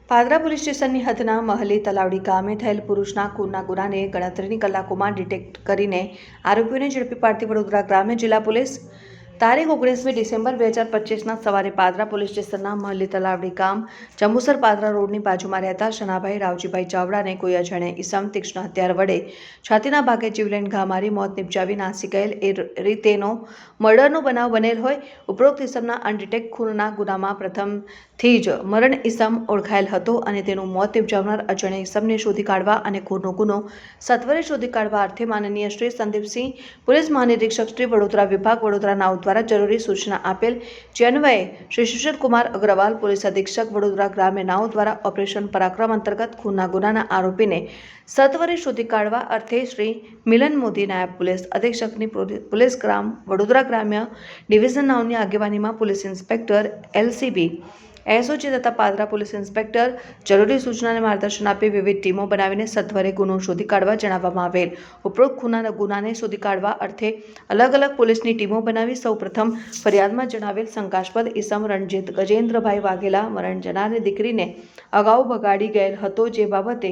Padra police સ્ટેશનની હદના મહલી તલાવડી ગામે થયેલ પુરુષના ખૂનના ગુનાને ગણતરીની કલાકોમાં ડિટેક્ટ કરીને આરોપીઓને ઝડપી પાડતી વડોદરા ગ્રામ્ય જિલ્લા પોલીસ તારીખ 19મી ડિસેમ્બર 2025ના સવારે પાદરા પોલીસ સ્ટેશનના મહલી તલાવડી ગામ જંબુસર પાદરા રોડની બાજુમાં રહેતા શનાભાઈ રાવજીભાઈ ચાવડાને કોઈ અજાણે ઈસમ તીક્ષ્ણ હથિયાર વડે છાતીના ભાગે જીવલેણ ઘા મારી મોત નિપજાવી નાસી ગયેલ એ રીતેનો મર્ડરનો બનાવ બનેલ હોય. ઉપરોક્ત ઈસમના અનડિટેક્ટ ખૂનના ગુનામાં પ્રથમથી જ મરણ ઈસમ ઓળખાયેલ હતો અને તેનું મોત નિપજાવનાર અજાણ્યા ઈસમને શોધી કાઢવા અને ખૂનનો ગુનો સત્વરે શોધી કાઢવા અર્થે માનનીય શ્રી સંદીપસિંહ પોલીસ મહાનિરીક્ષક શ્રી વડોદરા વિભાગ વડોદરા નાઓ દ્વારા જરૂરી સૂચના આપેલ. જે અન્વયે શ્રી સુશીલકુમાર અગ્રવાલ પોલીસ અધિક્ષક વડોદરા ગ્રામ્ય નાઓ દ્વારા ઓપરેશન પરાક્રમ અંતર્ગત ખૂનના ગુનાના આરોપીને સત્વરે શોધી કાઢવા અર્થે શ્રી મિલન મોદી નાયબ પોલીસ અધિક્ષકની પોલીસ ગ્રામ વડોદરા ગ્રામ્ય ડિવિઝન નાઓની આગેવાનીમાં પોલીસ ઇન્સ્પેક્ટર એલસીબી એસઓજી તથા પાદરા પોલીસ ઇન્સ્પેક્ટર જરૂરી સૂચના અને માર્ગદર્શન આપી વિવિધ ટીમો બનાવીને સત્વરે ગુનો શોધી કાઢવા જણાવવામાં આવેલ. ઉપરોક્ત ગુનાને શોધી કાઢવા અર્થે અલગ અલગ પોલીસની ટીમો બનાવી સૌપ્રથમ ફરિયાદમાં જણાવેલ શંકાસ્પદ ઈસમ રણજીત ગજેન્દ્રભાઈ વાઘેલા મરણ જનારની દીકરીને અગાઉ ભગાડી ગયેલ હતો, જે બાબતે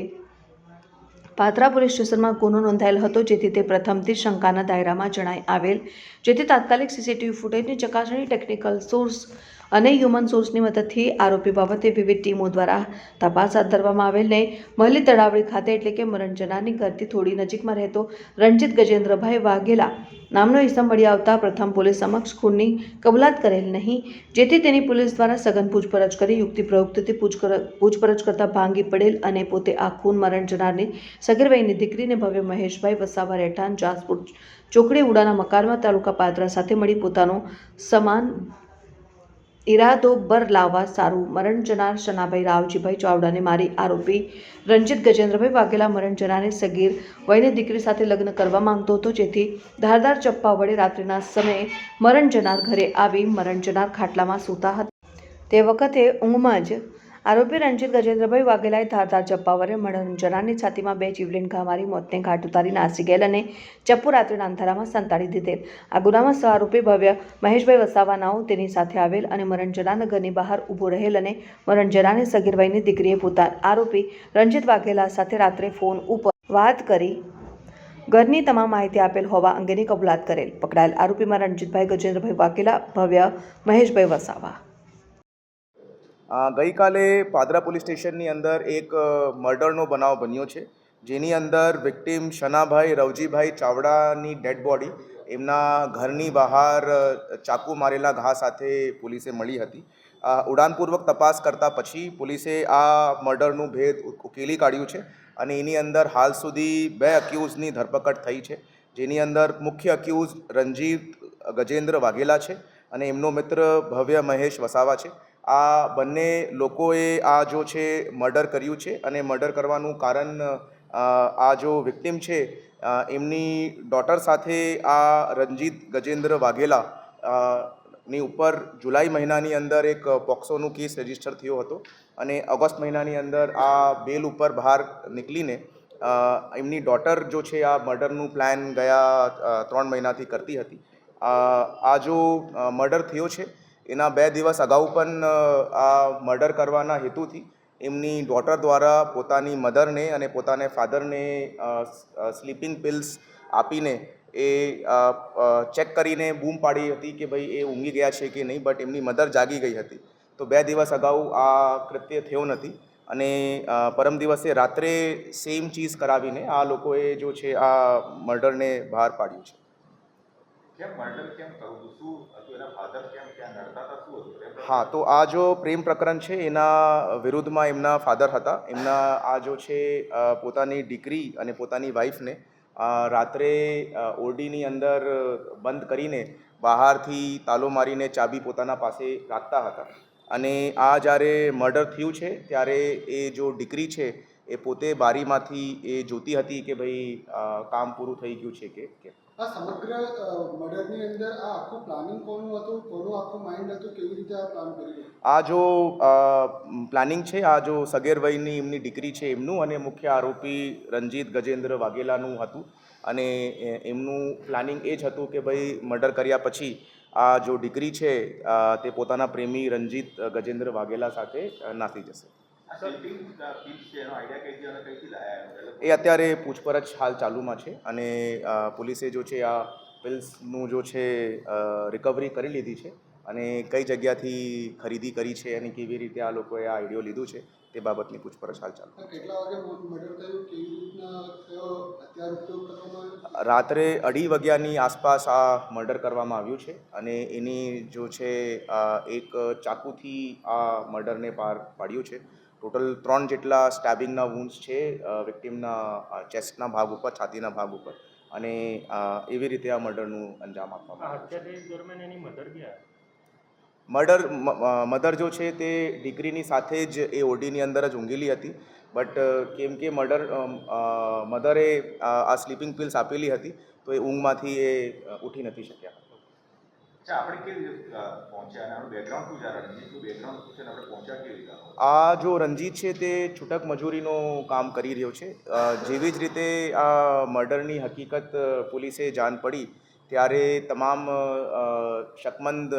પાદરા પોલીસ સ્ટેશનમાં ગુનો નોંધાયેલ હતો, જેથી તે પ્રથમથી શંકાના દાયરામાં જણાઈ આવેલ. જેથી તાત્કાલિક સીસીટીવી ફૂટેજની ચકાસણી, ટેકનિકલ સોર્સ અને હ્યુમન સોર્સની મદદથી આરોપી બાબતે વિવિધ ટીમો દ્વારા તપાસ હાથ ધરવામાં આવેલ ને મહલી તળાવડી ખાતે એટલે કે મરણ જનારની ઘરથી થોડી નજીકમાં રહેતો રણજીત ગજેન્દ્રભાઈ વાઘેલા નામનો ઈસમ મળી આવતા પ્રથમ પોલીસ સમક્ષ ખૂનની કબૂલાત કરેલ નહીં, જેથી તેની પોલીસ દ્વારા સઘન પૂછપરછ કરી યુક્તિ પ્રયુક્તિથી પૂછપરછ કરતા ભાંગી પડેલ અને પોતે આ ખૂન મરણ જનારની સગીરભાઈની દીકરીને ભવ્ય મહેશભાઈ વસાવા રહેઠાણ જાસપુર ચોકડી ઉડાના મકાનમાં તાલુકા પાદરા સાથે મળી પોતાનો સમાન ઈરાદો બર લાવવા સારું મરણ જનાર શનાભાઈ રાવજીભાઈ ચાવડાને મારી આરોપી રણજીત ગજેન્દ્રભાઈ વાઘેલા મરણ જનારની સગીર વયની દીકરી સાથે લગ્ન કરવા માંગતો હતો, જેથી ધારદાર ચપ્પા વડે રાત્રિના સમયે મરણ જનાર ઘરે આવી મરણ જનાર ખાટલામાં સૂતા હતા. તે વખતે ઊંઘમાં જ આરોપી રણજીત ગજેન્દ્રભાઈ વાઘેલાએ ધારદાર ચપ્પા વડે મરણ જનારની છાતીમાં 2 જીવલેણ ઘા મારી મોતને ઘાટ ઉતારી નાસી ગયેલ અને ચપ્પુ રાત્રિના અંધારામાં સંતાડી દીધેલ. આ ગુનામાં આરોપી ભવ્ય મહેશભાઈ વસાવા નાઓ તેની સાથે આવેલ અને મરણ જનારના ઘરની બહાર ઊભો રહેલ અને મરણ જનારની સગીર વયની દીકરીએ પોતાના આરોપી રણજીત વાઘેલા સાથે રાત્રે ફોન ઉપર વાત કરી ઘરની તમામ માહિતી આપેલ હોવા અંગેની કબૂલાત કરેલ. પકડાયેલ આરોપીમાં રણજીતભાઈ ગજેન્દ્રભાઈ વાઘેલા, ભવ્ય મહેશભાઈ વસાવા. ગઈકાલે પાદરા પોલીસ સ્ટેશનની અંદર એક મર્ડરનો બનાવ બન્યો છે, જેની અંદર victim Shanabhai Ravjibhai ચાવડાની dead body એમના ઘરની બહાર ચાકુ મારેલા ઘા સાથે પોલીસે મળી હતી. ઉડાનપૂર્વક તપાસ કરતા પછી પોલીસે આ મર્ડરનું ભેદ ઉકેલી કાઢ્યું છે અને એની અંદર હાલ સુધી 2 અક્યુઝની ધરપકડ થઈ છે, જેની અંદર મુખ્ય અક્યુઝ રણજીત ગજેન્દ્ર વાઘેલા છે અને એમનો મિત્ર ભવ્ય મહેશ વસાવા છે. આ બંને લોકોએ આ જો છે મર્ડર કર્યું છે અને મર્ડર કરવાનું કારણ આ જો વિક્ટિમ છે એમની ડોટર સાથે આ રણજીત ગજેન્દ્ર વાઘેલા ની ઉપર જુલાઈ મહિનાની અંદર એક પોક્સોનું કેસ રજીસ્ટર થયો હતો અને ઓગસ્ટ મહિનાની અંદર આ બેલ ઉપર બહાર નીકળીને એમની ડોટર જો છે આ મર્ડરનું પ્લાન ગયા 3 મહિનાથી કરતી હતી. આ જો મર્ડર થયો છે એના 2 દિવસ અગાઉ પણ આ મર્ડર કરવાના હેતુથી એમની ડોટર દ્વારા પોતાની મધરને અને પોતાને ફાધરને સ્લીપિંગ પિલ્સ આપીને એ ચેક કરીને બૂમ પાડી હતી કે ભાઈ એ ઊંઘી ગયા છે કે નહીં, બટ એમની મધર જાગી ગઈ હતી. તો 2 દિવસ અગાઉ આ કૃત્ય થયો નથી અને પરમ દિવસે રાત્રે સેમ ચીઝ કરાવીને આ લોકોએ જો છે આ મર્ડરને બહાર પાડ્યું છે. હા, તો આ જો પ્રેમ પ્રકરણ છે એના વિરુદ્ધમાં એમના ફાધર હતા. એમના આ જો છે પોતાની દીકરી અને પોતાની વાઈફને રાત્રે ઓરડીની અંદર બંધ કરીને બહારથી તાલો મારીને ચાબી પોતાના પાસે રાખતા હતા અને આ જ્યારે મર્ડર થયું છે ત્યારે એ જો દીકરી છે એ પોતે બારીમાંથી એ જોતી હતી કે ભાઈ કામ પૂરું થઈ ગયું છે કે આ સમગ્ર મર્ડરની અંદર આ આખું પ્લાનિંગ કોનું હતું, કોનું આખું માઇન્ડ હતું, કેવી રીતે આ પ્લાન કર્યું? આ જો પ્લાનિંગ છે આ જો સગીર વયની એમની દીકરી છે એમનું અને મુખ્ય આરોપી રણજીત ગજેન્દ્ર વાઘેલાનું હતું અને એમનું પ્લાનિંગ એ જ હતું કે ભાઈ મર્ડર કર્યા પછી આ જો દીકરી છે તે પોતાના પ્રેમી રણજીત ગજેન્દ્ર વાઘેલા સાથે નાસી જશે. એ અત્યારે પૂછપરછ હાલ ચાલુમાં છે અને પોલીસે જો છે આ પિલ્સનું જો છે રિકવરી કરી લીધી છે અને કઈ જગ્યાથી ખરીદી કરી છે અને કેવી રીતે આ લોકોએ આ આઈડિયો લીધું છે તે બાબતની પૂછપરછ હાલ ચાલુ. કેટલા વાગે મર્ડર થયું, કેવી રીતના કયો હથિયાર ઉપયોગ કરવામાં આવ્યો? રાત્રે 2:30 વાગ્યાની આસપાસ આ મર્ડર કરવામાં આવ્યું છે અને એની જો છે એક ચાકુથી આ મર્ડરને પાર પાડ્યું છે. ટોટલ 3 જેટલા સ્ટેબિંગના વૂન્ડ્સ છે વિક્ટિમના ચેસ્ટના ભાગ ઉપર, છાતીના ભાગ ઉપર અને એવી રીતે આ મર્ડરનું અંજામ આપવામાં આવ્યું છે. મધર જો છે તે દીકરીની સાથે જ એ ઓડીની અંદર જ ઊંઘેલી હતી, બટ કેમ કે મધરે આ સ્લીપિંગ પિલ્સ આપેલી હતી તો એ ઊંઘમાંથી એ ઉઠી નથી શક્યા. આ જો રંજીત છે તે છૂટક મજૂરીનું કામ કરી રહ્યો છે. જેવી જ રીતે આ મર્ડરની હકીકત પોલીસે જાણ પડી ત્યારે તમામ શકમંદ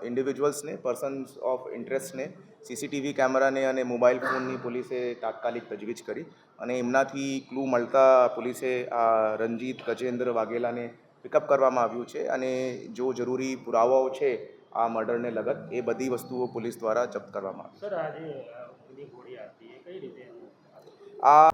ઇન્ડિવિજ્યુઅલ્સને, પર્સન્સ ઓફ ઇન્ટરેસ્ટને સીસીટીવી કેમેરાને અને મોબાઈલ ફોનની પોલીસે તાત્કાલિક તજવીજ કરી અને એમનાથી ક્લુ મળતા પોલીસે આ રંજીત ગજેન્દ્ર વાઘેલાને પિકઅપ કરવામાં આવ્યું છે અને જો જરૂરી પુરાવાઓ છે આ મર્ડરને લગત એ બધી વસ્તુઓ પોલીસ દ્વારા જપ્ત કરવામાં આવી. આ